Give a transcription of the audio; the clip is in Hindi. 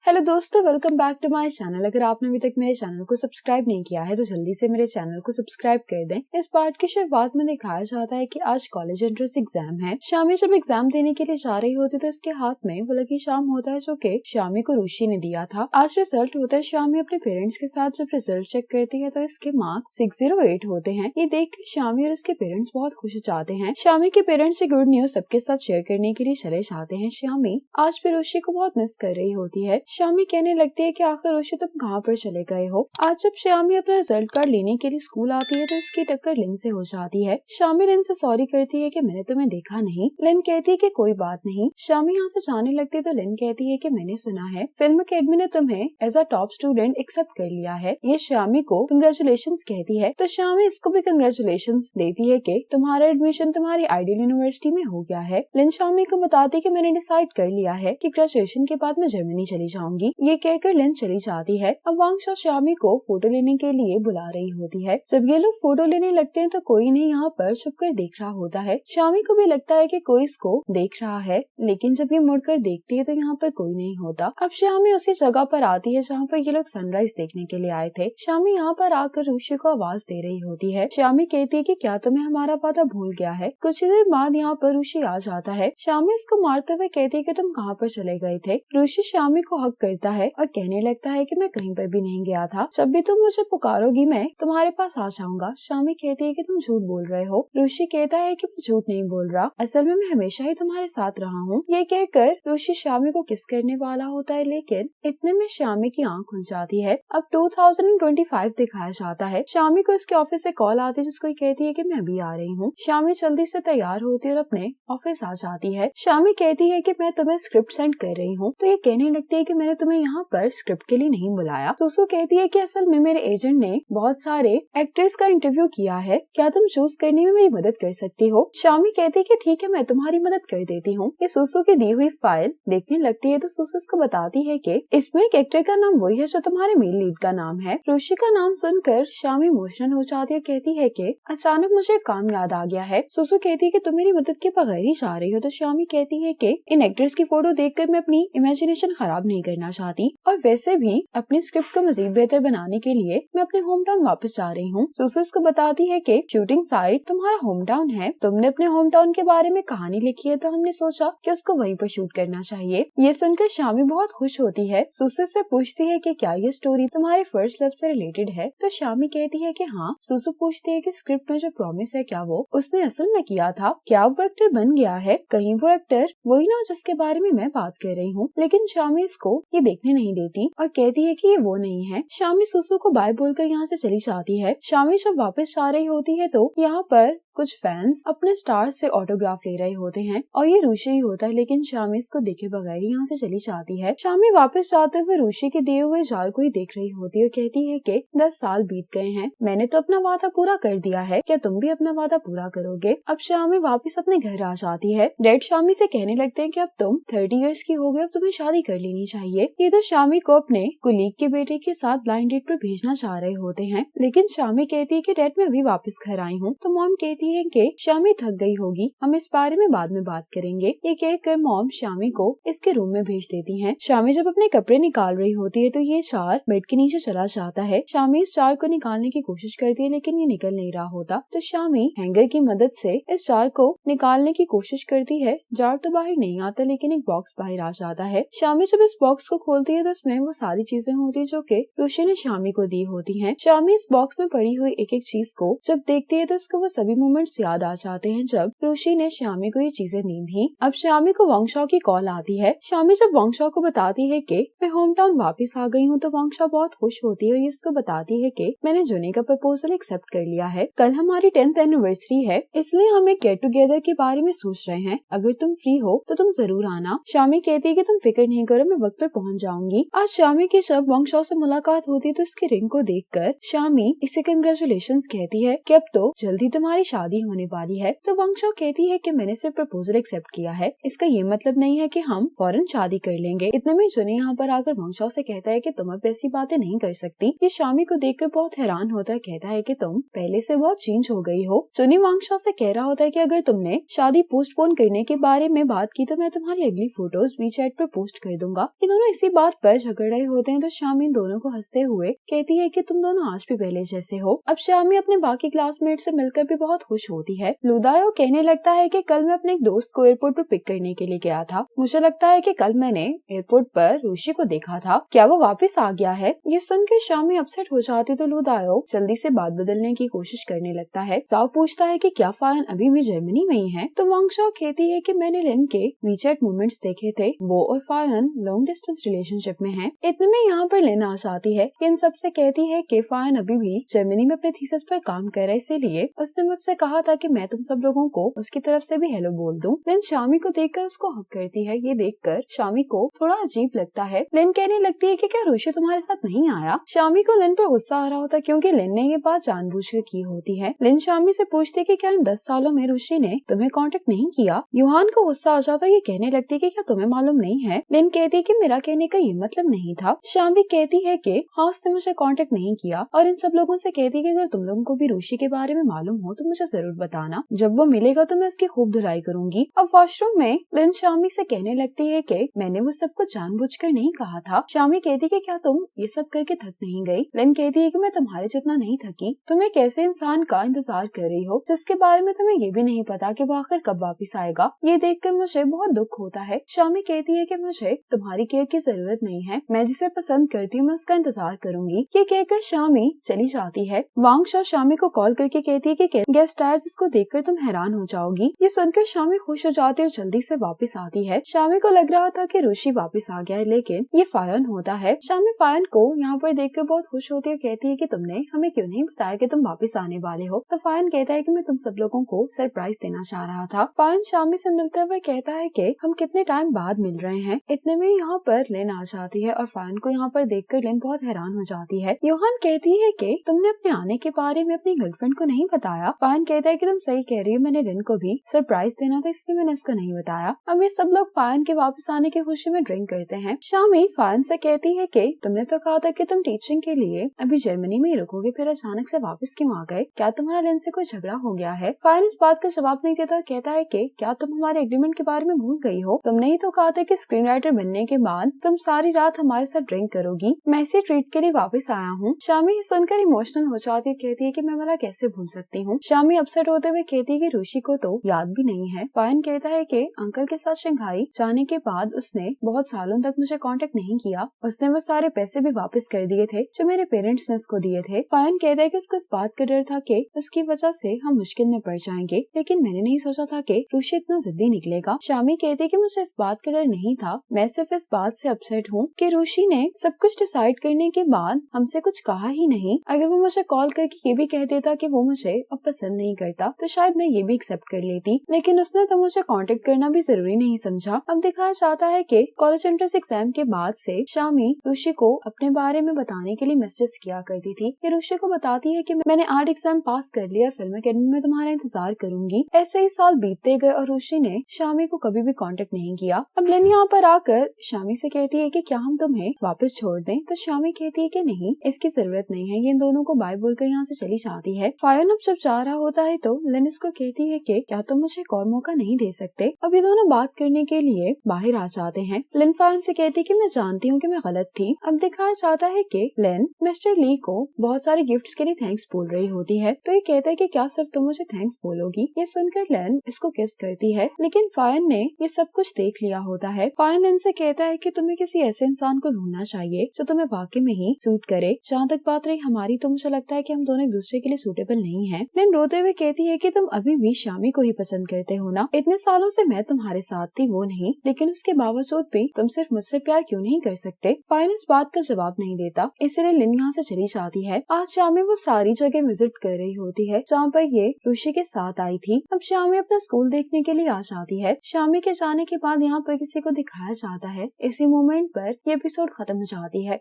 हेलो दोस्तों, welcome back to my channel. अगर आपने अभी तक मेरे चैनल को सब्सक्राइब नहीं किया है तो जल्दी से मेरे चैनल को सब्सक्राइब कर दें। इस पार्ट की शुरुआत में दिखाया जाता है कि आज कॉलेज एंट्रेंस एग्जाम है। शामी जब एग्जाम देने के लिए जा रही होती तो इसके हाथ में वो लकी शाम होता है जो कि शामी को ऋषि ने दिया था। आज रिजल्ट होता है। शामी अपने पेरेंट्स के साथ जब रिजल्ट चेक करती है तो इसके मार्क्स 608 होते हैं। ये देख कर शामी और इसके पेरेंट्स बहुत खुश हो जाते हैं। शामी के पेरेंट्स ये गुड न्यूज सबके साथ शेयर करने के लिए चले जाते हैं। शामी आज भी ऋषि को बहुत मिस कर रही होती है। शामी कहने लगती है कि आखिर ऋषि तुम कहाँ पर चले गए हो। आज जब शामी अपना रिजल्ट कार्ड लेने के लिए स्कूल आती है तो इसकी टक्कर लिन से हो जाती है। शामी लिन से सॉरी करती है कि मैंने तुम्हें देखा नहीं। लिन कहती है कि कोई बात नहीं। शामी यहाँ से जाने लगती है तो लिन कहती है कि मैंने सुना है फिल्म अकेडमी ने तुम्हें as a top student accept कर लिया है। ये शामी को कंग्रेचुलेशंस कहती है तो शामी इसको भी कंग्रेचुलेशंस देती है कि तुम्हारा एडमिशन तुम्हारी आइडियल यूनिवर्सिटी में हो गया है। लिन शामी को बताती है कि मैंने डिसाइड कर लिया है कि ग्रेजुएशन के बाद मैं जर्मनी चली जाऊंगी। ये कहकर लिन चली जाती है। अब वांगशा शामी को फोटो लेने के लिए बुला रही होती है। जब ये लोग फोटो लेने लगते हैं तो कोई नहीं यहाँ पर छुपकर देख रहा होता है। शामी को भी लगता है कि कोई इसको देख रहा है, लेकिन जब ये मुड़कर देखती है तो यहाँ पर कोई नहीं होता। अब शामी उसी जगह पर आती है जहाँ पर ये लोग सनराइज देखने के लिए आए थे। शामी यहाँ पर आकर ऋषि को आवाज दे रही होती है। शामी कहती है कि क्या तुम्हें हमारा वादा भूल गया है। कुछ ही देर बाद यहाँ पर ऋषि आ जाता है। शामी इसको मारते हुए कहती है कि तुम कहाँ पर चले गए थे। ऋषि शामी को हक करता है और कहने लगता है कि मैं कहीं पर भी नहीं गया था। जब भी तुम मुझे पुकारोगी मैं तुम्हारे पास आ जाऊंगा। शामी कहती है कि तुम झूठ बोल रहे हो। ऋषि कहता है कि मैं झूठ नहीं बोल रहा, असल में मैं हमेशा ही तुम्हारे साथ रहा हूँ। ये कहकर ऋषि शामी को किस करने वाला होता है, लेकिन इतने में शामी की आंख खुल जाती है। अब 2025 दिखाया जाता है। शामी को इसके ऑफिस से कॉल आती है जिसको कहती है कि मैं अभी आ रही हूँ। शामी जल्दी से तैयार होती है और अपने ऑफिस आ जाती है। शामी कहती है कि मैं तुम्हें स्क्रिप्ट सेंड कर रही हूँ। तो ये कहने लगती है कि मैंने तुम्हें यहाँ पर स्क्रिप्ट के लिए नहीं बुलाया। सुसु कहती है कि असल में मेरे एजेंट ने बहुत सारे एक्टर्स का इंटरव्यू किया है, क्या तुम चूज करने में मेरी मदद कर सकती हो। शामी कहती है कि ठीक है, मैं तुम्हारी मदद कर देती हूँ। ये सुसु की दी हुई फाइल देखने लगती है तो सुसु उसको बताती है कि इसमें एक एक्टर का नाम वही है जो तुम्हारे मेल लीड का नाम है। ऋषि का नाम सुनकर शामी इमोशनल हो जाती है। कहती है कि अचानक मुझे काम याद आ गया है। सुसु कहती है कि तुम मेरी मदद के बगैर ही जा रही हो। तो शामी कहती है कि इन एक्टर्स की फोटो देखकर मैं अपनी इमेजिनेशन खराब नहीं करना चाहती और वैसे भी अपनी स्क्रिप्ट को मजीद बेहतर बनाने के लिए मैं अपने होम टाउन वापस जा रही हूँ। सुसु को बताती है कि शूटिंग साइट तुम्हारा होम टाउन है, तुमने अपने होम टाउन के बारे में कहानी लिखी है तो हमने सोचा कि उसको वहीं पर शूट करना चाहिए। ये सुनकर शामी बहुत खुश होती है। सुसु से पूछती है कि क्या ये स्टोरी तुम्हारे फर्स्ट लव से रिलेटेड है। तो शामी कहती है कि हाँ। सुसु पूछती है कि स्क्रिप्ट में जो प्रॉमिस है क्या वो उसने असल में किया था, क्या वो एक्टर बन गया है, कहीं वो एक्टर वही ना जिसके बारे में मैं बात कर रही हूँ। लेकिन शामी इसको ये देखने नहीं देती और कहती है कि ये वो नहीं है। शामी सुसु को बाय बोलकर यहाँ से चली जाती है। शामी जब वापस जा रही होती है तो यहाँ पर कुछ फैंस अपने स्टार्स से ऑटोग्राफ ले रहे होते हैं और ये ऋषि ही होता है, लेकिन शामी इसको देखे बगैर यहाँ से चली जाती है। शामी वापस जाते हुए ऋषि के दिए हुए जार को ही देख रही होती है और कहती है कि 10 साल बीत गए हैं, मैंने तो अपना वादा पूरा कर दिया है, क्या तुम भी अपना वादा पूरा करोगे। अब शामी वापस अपने घर आ जाती है। डैड शामी से कहने लगते हैं कि अब तुम 30 इयर्स की हो गए, अब तुम्हें शादी कर लेनी चाहिए। ये तो शामी को अपने कुलीग के बेटे के साथ ब्लाइंड डेट पर भेजना चाह रहे होते हैं, लेकिन शामी कहती है कि डैड मैं अभी वापस घर आई हूँ। तो मॉम कहती है कि शामी थक गई होगी, हम इस बारे में बाद में बात करेंगे। ये कहकर मॉम शामी को इसके रूम में भेज देती हैं। शामी जब अपने कपड़े निकाल रही होती है तो ये जार बेड के नीचे चला जाता है। शामी इस जार को निकालने की कोशिश करती है लेकिन ये निकल नहीं रहा होता। तो शामी हैंगर की मदद से इस जार को निकालने की कोशिश करती है। जार तो बाहर नहीं आता लेकिन एक बॉक्स बाहर आ जाता है। शामी जब इस बॉक्स को खोलती है तो उसमें वो सारी चीजें होती है जो कि ऋषि ने शामी को दी होती हैं। शामी इस बॉक्स में पड़ी हुई एक एक चीज को जब देखती है तो उसको वो सभी मोमेंट्स याद आ जाते हैं जब ऋषि ने शामी को ये चीजें दी थी। अब शामी को वांगशा की कॉल आती है। शामी जब वांगशा को बताती है कि मैं होम टाउन वापस आ गई हूँ तो वांगशा बहुत खुश होती है और इसको बताती है कि मैंने जुने का प्रपोजल एक्सेप्ट कर लिया है। कल हमारी 10th एनिवर्सरी है, इसलिए हम एक गेट टुगेदर के बारे में सोच रहे हैं। अगर तुम फ्री हो तो तुम जरूर आना। शामी कहती है कि तुम फिक्र नहीं करो, मैं वक्त पर पहुँच जाऊंगी। आज शामी की जब वांगशा से मुलाकात होती है तो उसकी रिंग को देखकर शामी इसे कंग्रेचुलेशंस कहती है कि अब तो जल्दी तुम्हारी शादी होने वाली है। तो वंगशो कहती है कि मैंने सिर्फ प्रपोजल एक्सेप्ट किया है, इसका ये मतलब नहीं है कि हम फौरन शादी कर लेंगे। इतने में जुनी यहाँ पर आकर वंगशो से कहता है कि तुम अब ऐसी बातें नहीं कर सकती। ये शामी को देखकर बहुत हैरान होता है, कहता है कि तुम पहले से बहुत चेंज हो गई हो। जुनी वंगशो से कह रहा होता है कि अगर तुमने शादी पोस्टपोन करने के बारे में बात की तो मैं तुम्हारी अगली फोटोज वीचैट पर पोस्ट कर दूंगा। ये दोनों इसी बात पर झगड़ रहे होते हैं तो शामी दोनों को हंसते हुए कहती है कि तुम दोनों आज भी पहले जैसे हो। अब शामी अपने बाकी क्लासमेट से मिलकर भी बहुत खुश होती है। लुदायो कहने लगता है कि कल मैं अपने एक दोस्त को एयरपोर्ट पर पिक करने के लिए गया था। मुझे लगता है कि कल मैंने एयरपोर्ट पर ऋषि को देखा था, क्या वो वापस आ गया है? ये सुनकर शामी अपसेट हो जाती तो लुदायो जल्दी से बात बदलने की कोशिश करने लगता है। साओ पूछता है कि क्या फायन अभी भी जर्मनी में ही है? तो वंगशो कहती है कि मैंने लिन के वीचैट मूवमेंट्स देखे थे, वो और फायन लॉन्ग डिस्टेंस रिलेशनशिप में है। इतने में यहाँ पर लिन आ जाती है। इन सबसे कहती है कि फायन अभी भी जर्मनी में अपने थीसिस पर काम कर रहा है, इसीलिए उसने मुझसे कहा था कि मैं तुम सब लोगों को उसकी तरफ से भी हेलो बोल दूं। लिन शामी को देखकर उसको हक करती है। ये देखकर शामी को थोड़ा अजीब लगता है। लिन कहने लगती है कि क्या ऋषि तुम्हारे साथ नहीं आया? शामी को लिन पर गुस्सा आ रहा होता है क्योंकि लिन ने ये बात जानबूझकर की होती है। लिन शामी से पूछती है कि क्या इन 10 सालों में ऋषि ने तुम्हें कांटेक्ट नहीं किया? युहान को गुस्सा आ जाता है। ये कहने लगती है कि क्या तुम्हें मालूम नहीं है? लिन कहती है कि मेरा कहने का ये मतलब नहीं था। शामी कहती है कि हाँ उसने मुझे कांटेक्ट नहीं किया, और इन सब लोगों से कहती है कि अगर तुम लोगों को भी ऋषि के बारे में मालूम हो तो मुझे जरूर बताना, जब वो मिलेगा तो मैं उसकी खूब धुलाई करूंगी। अब वॉशरूम में लिन शामी से कहने लगती है कि मैंने वो सब कुछ जानबूझकर नहीं कहा था। शामी कहती है कि क्या तुम ये सब करके थक नहीं गई? लिन कहती है कि मैं तुम्हारे जितना नहीं थकी। तुम एक ऐसे इंसान का इंतजार कर रही हो जिसके बारे में तुम्हें ये भी नहीं पता कि वो आखिर कब वापिस आएगा। ये देखकर मुझे बहुत दुख होता है। शामी कहती है कि मुझे तुम्हारी केयर की जरूरत नहीं है, मैं जिसे पसंद करती हूँ मैं उसका इंतजार करूंगी। ये कहकर शामी चली जाती है। वांगशो शामी को कॉल करके कहती है कि गेस्ट आया जिसको देखकर तुम हैरान हो जाओगी। ये सुनकर शामी खुश हो जाती है और जल्दी से वापस आती है। शामी को लग रहा था कि ऋषि वापस आ गया है, लेकिन ये फायन होता है। शामी फायन को यहाँ पर देखकर बहुत खुश होती है, कहती है कि तुमने हमें क्यों नहीं बताया कि तुम वापस आने वाले हो? तो फायन कहता है कि मैं तुम सब लोगों को सरप्राइज देना चाह रहा था। फायन शामी से मिलते हुए कहता है कि हम कितने टाइम बाद मिल रहे हैं। इतने में यहाँ पर लिन आ जाती है और फायन को यहाँ पर देखकर लिन बहुत हैरान हो जाती है। योहान कहती है कि तुमने अपने आने के बारे में अपनी गर्लफ्रेंड को नहीं बताया। फायन कहता है कि तुम सही कह रही हो, मैंने लिन को भी सरप्राइज देना था इसलिए मैंने उसको नहीं बताया। अब ये सब लोग फायन के वापस आने की खुशी में ड्रिंक करते हैं। शामी फायन से कहती है कि तुमने तो कहा था कि तुम टीचिंग के लिए अभी जर्मनी में ही रुकोगे, फिर अचानक से वापस क्यों आ गए? क्या तुम्हारा लिन से कोई झगड़ा हो गया है? फायन इस बात का जवाब नहीं देता, कहता है कि क्या तुम हमारे एग्रीमेंट के बारे में भूल गई हो? तुमने ही तो कहा था कि स्क्रीन राइटर बनने के बाद तुम सारी रात हमारे साथ ड्रिंक करोगी। मैं इसी ट्रीट के लिए वापस आया हूँ। शामी सुनकर इमोशनल हो जाती है, कहती है कि मैं भला कैसे भूल सकती हूँ। शामी अपसेट होते हुए कहती है कि ऋषि को तो याद भी नहीं है। फायन कहता है कि अंकल के साथ शंघाई जाने के बाद उसने बहुत सालों तक मुझे कांटेक्ट नहीं किया। उसने वो सारे पैसे भी वापस कर दिए थे जो मेरे पेरेंट्स ने उसको दिए थे। फायन कहता है कि उसको इस बात का डर था कि उसकी वजह से हम मुश्किल में पड़ जाएंगे, लेकिन मैंने नहीं सोचा था कि ऋषि इतना जिद्दी निकलेगा। शामी कहती है कि मुझे इस बात का डर नहीं था, मैं सिर्फ इस बात से अपसेट हूँ कि ऋषि ने सब कुछ डिसाइड करने के बाद हमसे कुछ कहा ही नहीं। अगर वो मुझे कॉल करके ये भी कह देता कि वो मुझे अब पसंद नहीं करता तो शायद मैं ये भी एक्सेप्ट कर लेती, लेकिन उसने तो मुझे कांटेक्ट करना भी जरूरी नहीं समझा। अब दिखाया जाता है कि कॉलेज एंट्रेंस एग्जाम के बाद से शामी ऋषि को अपने बारे में बताने के लिए मैसेज किया करती थी। ये ऋषि को बताती है कि मैंने आर्ट एग्जाम पास कर लिया, फिल्म अकेडमी में तुम्हारा इंतजार करूंगी। ऐसे ही साल बीतते गए और ऋषि ने शामी को कभी भी कांटेक्ट नहीं किया। अब लिन यहाँ पर आकर शामी से कहती है कि क्या हम तुम्हें वापस छोड़ दें? तो शामी कहती है कि नहीं, इसकी जरूरत नहीं है। ये इन दोनों को बाय बोलकर यहाँ से चली जाती है। फायन अब जब जा रहा होता है तो लिन इसको कहती है कि क्या तुम मुझे एक और मौका नहीं दे सकते? अब ये दोनों बात करने के लिए बाहर आ जाते हैं। लिन फायन से कहती है कि मैं जानती हूँ कि मैं गलत थी। अब दिखाया जाता है कि लिन मिस्टर ली को बहुत सारे गिफ्ट्स के लिए थैंक्स बोल रही होती है, तो ये कहता है कि क्या सिर्फ तुम मुझे थैंक्स बोलोगी? ये सुनकर लिन इसको किस करती है, लेकिन फायन ने ये सब कुछ देख लिया होता है। फायन लिन से कहता है कि तुम्हें किसी ऐसे इंसान को ढूंढना चाहिए जो तुम्हें वाकई में ही सूट करे। जहाँ तक बात रही हमारी, तो मुझे लगता है कि हम दोनों एक दूसरे के लिए सूटेबल नहीं हैं। लिन रोते हुए कहती है कि तुम अभी भी शामी को ही पसंद करते हो ना? इतने सालों से मैं तुम्हारे साथ थी, वो नहीं, लेकिन उसके बावजूद भी तुम सिर्फ मुझसे प्यार क्यों नहीं कर सकते? फायन इस बात का जवाब नहीं देता, इसलिए लिन यहाँ से चली जाती है। आज शामी वो सारी जगह विजिट कर रही होती है जहाँ पर ये ऋषि के साथ आई थी। अब शामी अपना स्कूल देखने के लिए आ जाती है। शामी के जाने के बाद यहाँ पर किसी को दिखाया जाता है। इसी मोमेंट पर ये एपिसोड खत्म हो जाती है।